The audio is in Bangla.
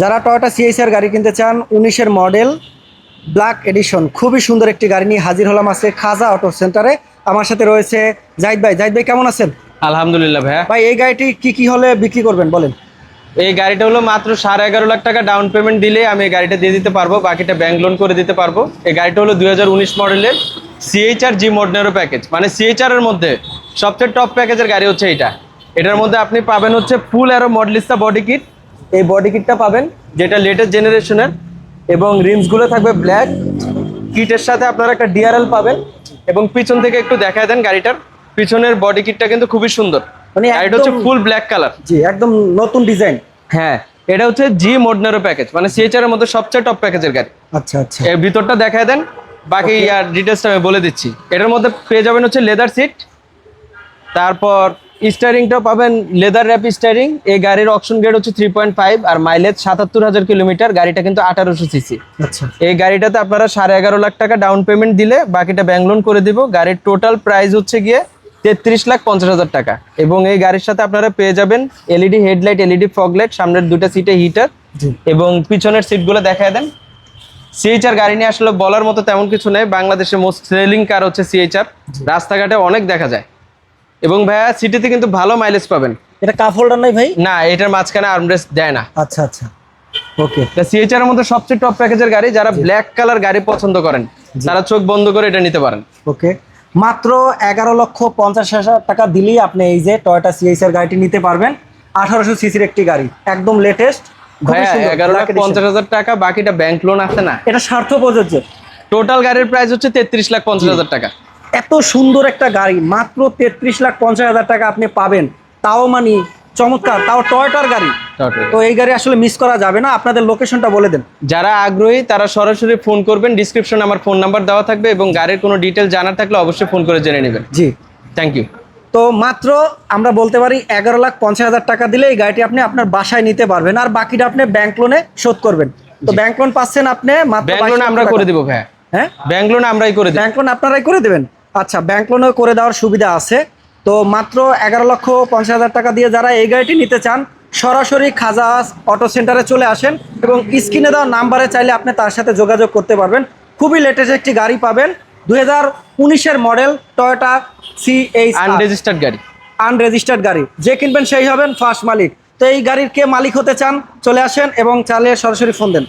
যারা টয়োটা সিএইচআর গাড়ি কিনতে চান 19-এর মডেল ব্ল্যাক এডিশন, খুবই সুন্দর একটি গাড়ি নিয়ে হাজির হলাম আজকে খাজা অটো সেন্টারে। আমার সাথে রয়েছে জাহিদ ভাই। জাহিদ ভাই কেমন আছেন? আলহামদুলিল্লাহ ভাইয়া। ভাই এই গাড়িটি কি হলে বিক্রি করবেন বলেন? এই গাড়িটা হলো মাত্র 11.5 লাখ টাকা ডাউন পেমেন্ট দিলে আমি এই গাড়িটা দিয়ে দিতে পারবো, বাকিটা ব্যাংক লোন করে দিতে পারবো। এই গাড়িটা হলো 2019 মডেলের সিএইচআর জি মডনেরো প্যাকেজ, মানে সিএইচআর এর মধ্যে সবচেয়ে টপ প্যাকেজের গাড়ি হচ্ছে এইটা। এটার মধ্যে আপনি পাবেন হচ্ছে ফুল অ্যারো মডেলিস্তা বডি কিট। এই বডি কিটটা পাবেন যেটা লেটেস্ট জেনারেশনের, এবং রিমসগুলো থাকবে ব্ল্যাক। কিটের সাথে আপনারা একটা ডিআরএল পাবেন, এবং পিছন থেকে একটু দেখায় দেন গাড়িটার পিছনের বডি কিটটা কিন্তু খুবই সুন্দর। মানে গাড়িটা হচ্ছে ফুল ব্ল্যাক কালার। জি, একদম নতুন ডিজাইন। হ্যাঁ, এটা হচ্ছে জি মডনেরো প্যাকেজ, মানে সিএইচআর এর মধ্যে সবচেয়ে টপ প্যাকেজের গাড়ি। আচ্ছা আচ্ছা, এর ভিতরটা দেখায় দেন, বাকি আর ডিটেলসটা আমি বলে দিচ্ছি। এটার মধ্যে পেয়ে যাবেন হচ্ছে লেদার সিট, তারপর স্টিয়ারিংটাও পাবেন লেদার র্যাপ স্টিয়ারিং। এই গাড়ির অকশন গ্রেড হচ্ছে 3.5 আর মাইলেজ 77,000 কিলোমিটার। গাড়িটা কিন্তু 1800 সিসি। আচ্ছা, এই গাড়িটাতে আপনারা 11.5 লাখ টাকা ডাউন পেমেন্ট দিলে বাকিটা ব্যাংক লোন করে দিব। গাড়ির টোটাল প্রাইস হচ্ছে গিয়ে 33,50,000 টাকা। এবং এই গাড়ির সাথে আপনারা পেয়ে যাবেন এলইডি হেডলাইট, এলইডি ফগলাইট, সামনের দুটো সিটে হিটার, জি। এবং পিছনের সিটগুলো দেখায় দেন। সিএইচআর গাড়ি নিয়ে আসলে বলার মতো তেমন কিছু নেই, বাংলাদেশের মোস্ট সেলিং কার হচ্ছে সিএইচআর, রাস্তাঘাটে অনেক দেখা যায়। এবং ভাইয়া সিটিতে কিন্তু ভালো মাইলেজ পাবেন। এটা কাপ হোল্ডার নাই ভাই? না, এটার মাঝখানে আর্মরেস্ট দেয় না। আচ্ছা আচ্ছা, ওকে। এটা সিএইচআর এর মধ্যে সবচেয়ে টপ প্যাকেজের গাড়ি। যারা ব্ল্যাক কালার গাড়ি পছন্দ করেন তারা চোখ বন্ধ করে এটা নিতে পারেন। ওকে, মাত্র 11,50,000 টাকা দিলেই আপনি এই যে টয়োটা সিএইচআর গাড়িটি নিতে পারবেন। 1800 সিসির একটি গাড়ি, একদম লেটেস্ট। ভাইয়া 11,50,000 টাকা, বাকিটা ব্যাংক লোন আছে না। এটা স্বার্থ প্রযোজ্য। টোটাল গাড়ির প্রাইস হচ্ছে 33,50,000 টাকা। এত সুন্দর একটা গাড়ি মাত্র 33,50,000 টাকা আপনি পাবেন, তাও মানে চমৎকার, তাও টয়োটার গাড়ি। তো এই গাড়ি আসলে মিস করা যাবে না। আপনাদের লোকেশনটা বলে দেন। যারা আগ্রহী তারা সরাসরি ফোন করবেন, ডিসক্রিপশনে আমার ফোন নাম্বার দেওয়া থাকবে, এবং গাড়ির কোনো ডিটেল জানার থাকলে অবশ্যই ফোন করে জেনে নেবেন। জি, থ্যাংক ইউ। তো মাত্র আমরা বলতে পারি 11,50,000 টাকা দিলে এই গাড়িটি আপনি আপনার বাসায় নিতে পারবেন, আর বাকিটা আপনি ব্যাংক লোনে শোধ করবেন। তো ব্যাংক লোন পাচ্ছেন আপনি মাত্র ব্যাংক লোন আমরা করে দিব ভাইয়া। হ্যাঁ, ব্যাংক লোন আমরাই করে দিই। ব্যাংক লোন আপনারাই করে দেবেন? আচ্ছা, ব্যাংক লোনও করে দেওয়ার সুবিধা আছে। তো মাত্র 11,50,000 টাকা দিয়ে যারা এই গাড়িটি নিতে চান সরাসরি খাজা অটো সেন্টারে চলে আসেন, এবং স্ক্রিনে দেওয়া নাম্বারে চাইলে আপনি তার সাথে যোগাযোগ করতে পারবেন। খুবই লেটেস্ট একটি গাড়ি পাবেন, 2019-এর মডেল টয়োটা সিএইচআর, আনরেজিস্টার্ড গাড়ি। আনরেজিস্টার্ড গাড়ি। যে কিনবেন সেই হবেন ফার্স্ট মালিক। তো এই গাড়ির কে মালিক হতে চান চলে আসেন এবং চালিয়ে সরাসরি ফোন দেন।